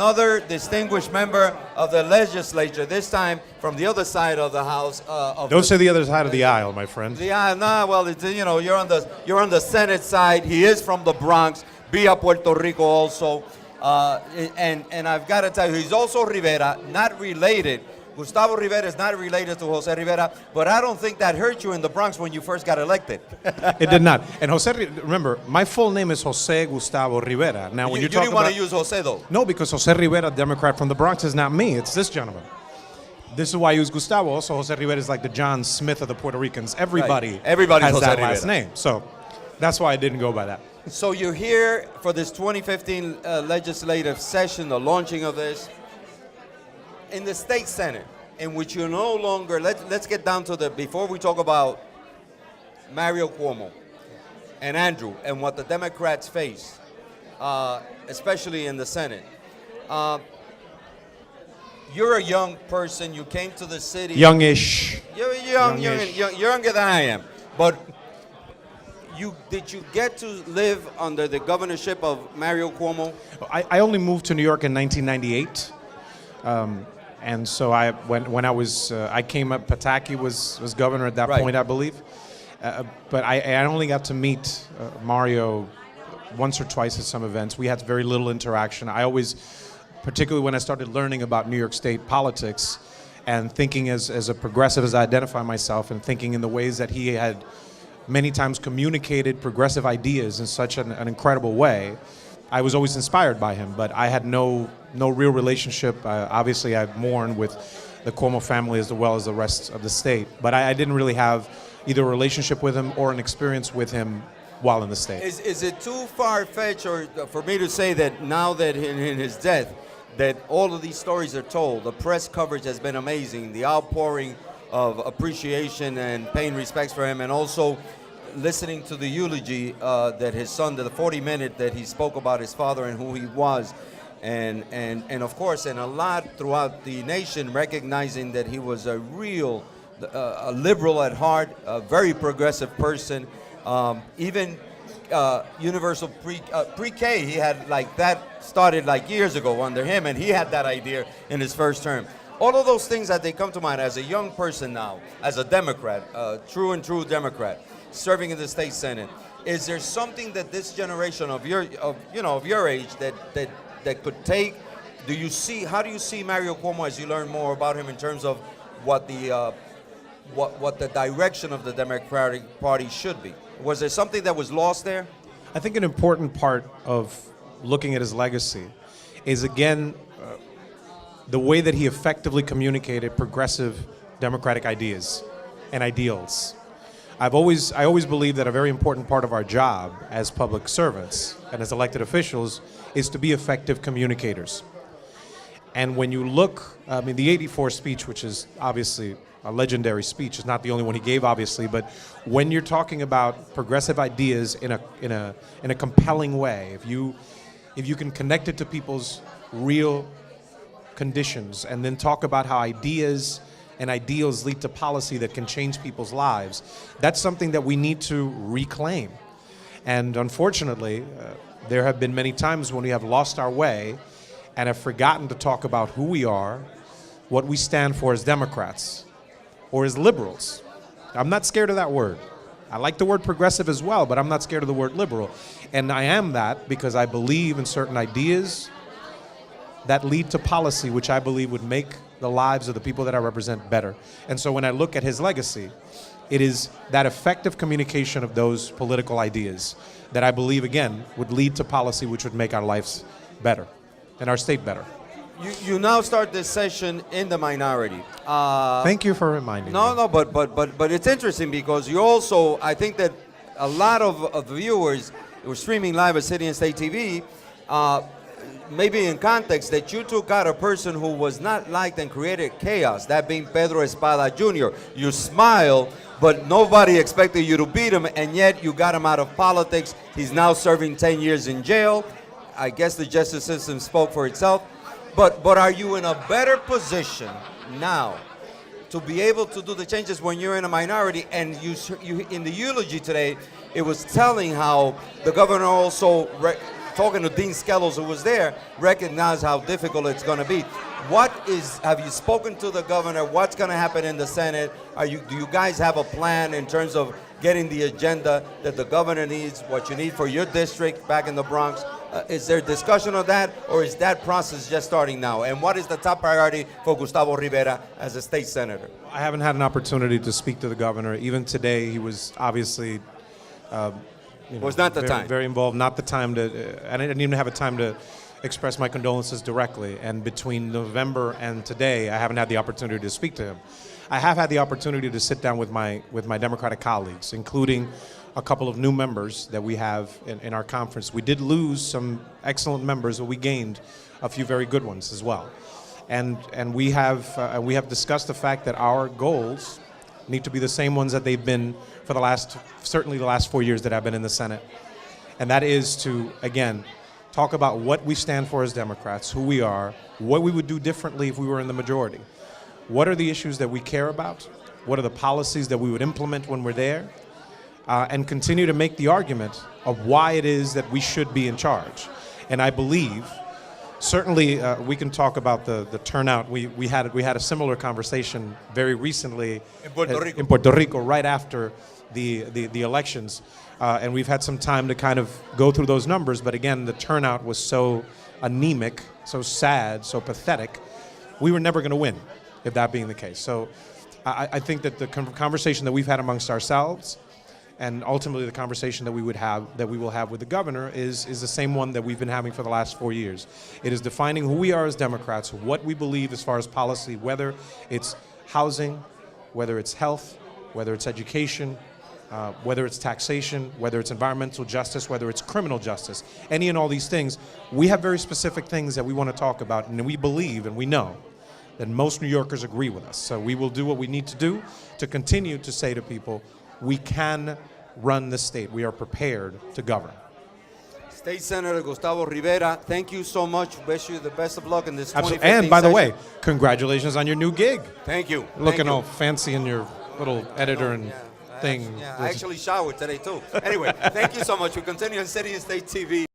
another distinguished member of the legislature, this time from the other side of the house. Don't say the other side of the aisle, my friend. The aisle, nah, well, it's, you know, you're on the Senate side. He is from the Bronx, via Puerto Rico also. And I've got to tell you, he's also Rivera, not related. Gustavo Rivera is not related to Jose Rivera, but I don't think that hurt you in the Bronx when you first got elected. It did not. And remember, my full name is Jose Gustavo Rivera. Now, when you didn't want to use Jose, though. No, because Jose Rivera, Democrat from the Bronx, is not me. It's this gentleman. This is why I use Gustavo. Also, Jose Rivera is like the John Smith of the Puerto Ricans. Everybody has Jose that Rivera. last name. So that's why I didn't go by that. So you're here for this 2015 legislative session, the launching of this. In the state Senate, in which you're no longer, let's get down to before we talk about Mario Cuomo and Andrew and what the Democrats face, especially in the Senate. You're a young person, you came to the city. Youngish. You're younger than I am. But did you get to live under the governorship of Mario Cuomo? I only moved to New York in 1998. And so when I came up, Pataki was governor at that point, I believe. But I only got to meet Mario once or twice at some events. We had very little interaction. I always, particularly when I started learning about New York State politics and thinking as a progressive as I identify myself and thinking in the ways that he had many times communicated progressive ideas in such an incredible way, I was always inspired by him, but I had no real relationship. Obviously, I mourn with the Cuomo family as well as the rest of the state, but I didn't really have either a relationship with him or an experience with him while in the state. Is it too far-fetched or for me to say that now that in his death, that all of these stories are told? The press coverage has been amazing, the outpouring of appreciation and paying respects for him, and also listening to the eulogy that his son, the 40-minute that he spoke about his father and who he was, and of course, and a lot throughout the nation recognizing that he was a real a liberal at heart, a very progressive person. Even universal pre-K, he had that started years ago under him, and he had that idea in his first term. All of those things that they come to mind as a young person now, as a Democrat, true Democrat, serving in the state Senate. Is there something that this generation of your age that could take? How do you see Mario Cuomo as you learn more about him in terms of what the direction of the Democratic Party should be? Was there something that was lost there? I think an important part of looking at his legacy is, again, the way that he effectively communicated progressive democratic ideas and ideals. I always believed that a very important part of our job as public servants and as elected officials is to be effective communicators. And when you look, the '84 speech, which is obviously a legendary speech, is not the only one he gave, obviously, but when you're talking about progressive ideas in a compelling way, if you can connect it to people's real conditions and then talk about how ideas and ideals lead to policy that can change people's lives, that's something that we need to reclaim. And unfortunately, there have been many times when we have lost our way and have forgotten to talk about who we are, what we stand for as Democrats or as liberals. I'm not scared of that word. I like the word progressive as well, but I'm not scared of the word liberal. And I am that because I believe in certain ideas that lead to policy, which I believe would make the lives of the people that I represent better. And so when I look at his legacy, it is that effective communication of those political ideas that I believe, again, would lead to policy which would make our lives better and our state better. You now start this session in the minority. Thank you for reminding me. No, but it's interesting because you also, I think that a lot of the viewers who are streaming live at City and State TV, maybe in context, that you took out a person who was not liked and created chaos, that being Pedro Espada Jr. You smile, but nobody expected you to beat him, and yet you got him out of politics. He's now serving 10 years in jail. I guess the justice system spoke for itself. But are you in a better position now to be able to do the changes when you're in a minority? And you in the eulogy today, it was telling how the governor also talking to Dean Skelos, who was there, recognized how difficult it's going to be. Have you spoken to the governor? What's going to happen in the Senate? Do you guys have a plan in terms of getting the agenda that the governor needs, what you need for your district back in the Bronx? Is there discussion of that, or is that process just starting now? And what is the top priority for Gustavo Rivera as a state senator? I haven't had an opportunity to speak to the governor. Even today, he was obviously was not the time. Very involved. Not the time to. I didn't even have a time to express my condolences directly. And between November and today, I haven't had the opportunity to speak to him. I have had the opportunity to sit down with my Democratic colleagues, including a couple of new members that we have in our conference. We did lose some excellent members, but we gained a few very good ones as well. And we have discussed the fact that our goals need to be the same ones that they've been for certainly the last 4 years that I've been in the Senate. And that is to, again, talk about what we stand for as Democrats, who we are, what we would do differently if we were in the majority. What are the issues that we care about? What are the policies that we would implement when we're there? And continue to make the argument of why it is that we should be in charge. And I believe, certainly we can talk about the turnout. We had a similar conversation very recently in Puerto Rico right after the elections. And we've had some time to kind of go through those numbers. But again, the turnout was so anemic, so sad, so pathetic. We were never going to win, if that being the case. So I think that the conversation that we've had amongst ourselves, and ultimately the conversation that we will have with the governor is the same one that we've been having for the last 4 years. It is defining who we are as Democrats, what we believe as far as policy, whether it's housing, whether it's health, whether it's education, whether it's taxation, whether it's environmental justice, whether it's criminal justice, any and all these things. We have very specific things that we want to talk about, and we believe and we know that most New Yorkers agree with us. So we will do what we need to do to continue to say to people, we can run the state. We are prepared to govern. State Senator Gustavo Rivera, thank you so much. Wish you the best of luck in this 2015 And by the session. way, congratulations on your new gig. Thank you. Looking all fancy in your little editor and thing. I actually showered today too. Anyway, thank you so much. We continue on City and State TV.